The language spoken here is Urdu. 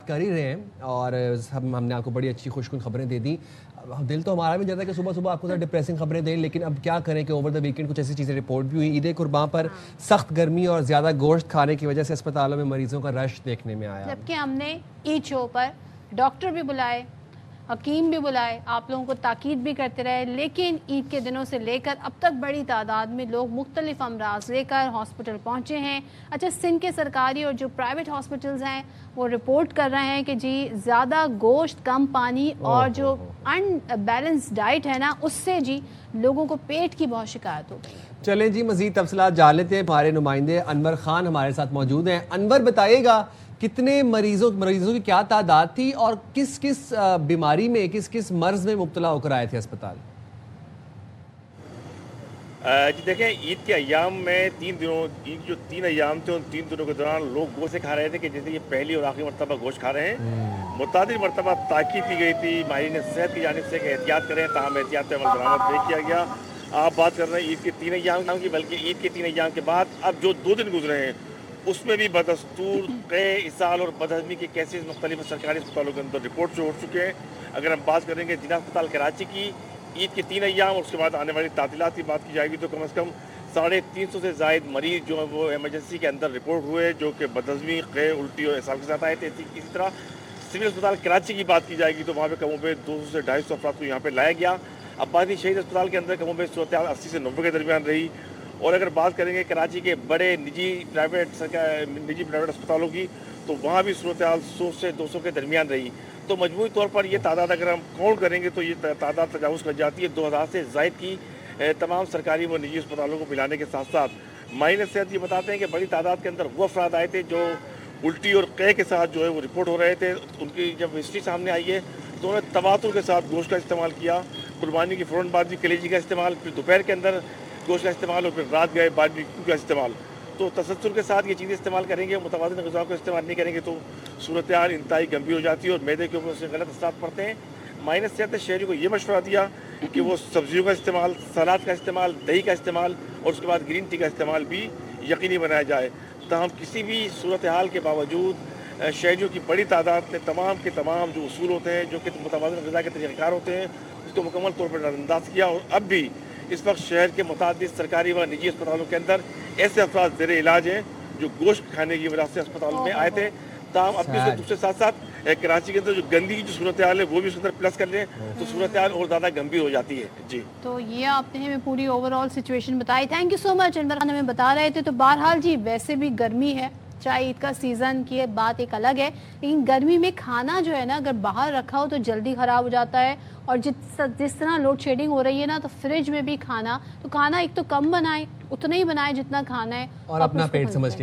کر ہی رہے ہیں اور ہم نے آپ کو بڑی اچھی خوشگوار خبریں دے دی. دل تو ہمارا بھی جاتا ہے کہ صبح صبح آپ کو ذرا ڈپریسنگ خبریں دیں, لیکن اب کیا کریں کہ اوور دا ویکینڈ کچھ ایسی چیزیں رپورٹ بھی ہوئی. عید قربان پر سخت گرمی اور زیادہ گوشت کھانے کی وجہ سے اسپتالوں میں مریضوں کا رش دیکھنے میں آیا. جبکہ ہم نے عید شو پر ڈاکٹر بھی بلائے, حکیم بھی بلائے, آپ لوگوں کو تاکید بھی کرتے رہے, لیکن عید کے دنوں سے لے کر اب تک بڑی تعداد میں لوگ مختلف امراض لے کر ہاسپٹل پہنچے ہیں. اچھا, سندھ کے سرکاری اور جو پرائیویٹ ہاسپٹلز ہیں وہ رپورٹ کر رہے ہیں کہ جی زیادہ گوشت, کم پانی اور جو ان بیلنس ڈائٹ ہے نا, اس سے جی لوگوں کو پیٹ کی بہت شکایت ہو گئی. چلیں جی مزید تفصیلات جان لیتے ہیں. ہمارے نمائندے انور خان ہمارے ساتھ موجود ہیں. انور, بتائیے گا کتنے مریضوں کی کیا تعداد تھی اور کس کس بیماری میں, کس کس مرض میں مبتلا ہو کر آئے تھے اسپتال؟ جی دیکھیں, عید کے ایام میں 3 دنوں, عید جو 3 ایام تھے ان 3 دنوں کے دوران لوگ گوشت کھا رہے تھے کہ جیسے یہ پہلی اور آخری مرتبہ گوشت کھا رہے ہیں. متعدد مرتبہ تاکید کی گئی تھی ماہرین صحت کی جانب سے کہ احتیاط کریں, تاہم احتیاط پہ عمل درآمد نہیں کیا گیا. آپ بات کر رہے ہیں عید کے 3 ایام کی, بلکہ عید کے 3 ایام کے بعد اب جو 2 دن گزرے ہیں اس میں بھی بدستور قے, اسہال اور بدہضمی کے کیسز مختلف سرکاری اسپتالوں کے اندر رپورٹ جو ہو چکے ہیں. اگر ہم بات کریں گے جناح اسپتال کراچی کی عید کے 3 ایام اور اس کے بعد آنے والی تعطیلات کی بات کی جائے گی تو کم از کم 350 سے زائد مریض جو ہیں وہ ایمرجنسی کے اندر رپورٹ ہوئے جو کہ بدہضمی, قے, الٹی اور اسہال کے ساتھ آئے تھے. اسی طرح سول اسپتال کراچی کی بات کی جائے گی تو وہاں پہ کم و بیش 200 سے 250 افراد کو یہاں پہ لایا گیا. عباسی شہید اسپتال کے اندر کم و بیش صورتحال 80 سے 90 کے درمیان رہی. اور اگر بات کریں گے کراچی کے بڑے نجی پرائیویٹ اسپتالوں کی تو وہاں بھی صورتحال 100 سے 200 کے درمیان رہی. تو مجموعی طور پر یہ تعداد اگر ہم کاؤنٹ کریں گے تو یہ تعداد تجاوز کر جاتی ہے 2000 سے زائد کی تمام سرکاری و نجی اسپتالوں کو ملانے کے ساتھ ساتھ. ماہرین صحت یہ بتاتے ہیں کہ بڑی تعداد کے اندر وہ افراد آئے تھے جو الٹی اور قے کے ساتھ جو ہے وہ رپورٹ ہو رہے تھے. ان کی جب ہسٹری سامنے آئی ہے تو انہوں نے تواتر کے ساتھ گوشت کا استعمال کیا. قربانی کی فوراً بعد بھی کلیجی کا استعمال, پھر دوپہر کے اندر گوشت کا استعمال اور پھر رات گئے باربیکیو کا استعمال. تو تسلسل کے ساتھ یہ چیزیں استعمال کریں گے, متوازن غذا کو استعمال نہیں کریں گے تو صورتحال انتہائی گمبھیر ہو جاتی ہے اور معدے کے اوپر سے غلط اثرات پڑتے ہیں. ماہرین صحت نے شہریوں کو یہ مشورہ دیا کہ وہ سبزیوں کا استعمال, سلاد کا استعمال, دہی کا استعمال اور اس کے بعد گرین ٹی کا استعمال بھی یقینی بنایا جائے. تاہم کسی بھی صورتحال کے باوجود شہریوں کی بڑی تعداد نے تمام کے تمام جو اصول ہوتے ہیں, جو کہ متوازن غذا کے طریقہ کار ہوتے ہیں, اس کو مکمل طور پر نظر انداز کیا. اور اب بھی اس وقت شہر کے متعدد سرکاری و نجی اسپتالوں کے اندر ایسے افراد زیر علاج ہیں جو گوشت کھانے کی وجہ سے اسپتالوں میں آئے تھے. تاہم اب بھی دوسرے ساتھ ساتھ کراچی کے اندر جو گندگی کی جو صورتحال ہے وہ بھی اس کے اندر پلس کر لیں تو صورتحال اور زیادہ گمبھیر ہو جاتی ہے. جی تو یہ آپ نے ہمیں پوری اوور آل سچویشن بتائی. تھینک یو سو مچ. انور خان ہمیں بتا رہے تھے. تو بہرحال جی ویسے بھی گرمی ہے, چاہے عید کا سیزن کی بات ایک الگ ہے, لیکن گرمی میں کھانا جو ہے نا اگر باہر رکھا ہو تو جلدی خراب ہو جاتا ہے. اور جس طرح لوڈ شیڈنگ ہو رہی ہے نا تو فریج میں بھی کھانا ایک تو کم بنائیں, اتنا ہی بنائیں جتنا کھانا ہے اور اپنا پیٹ سمجھ کے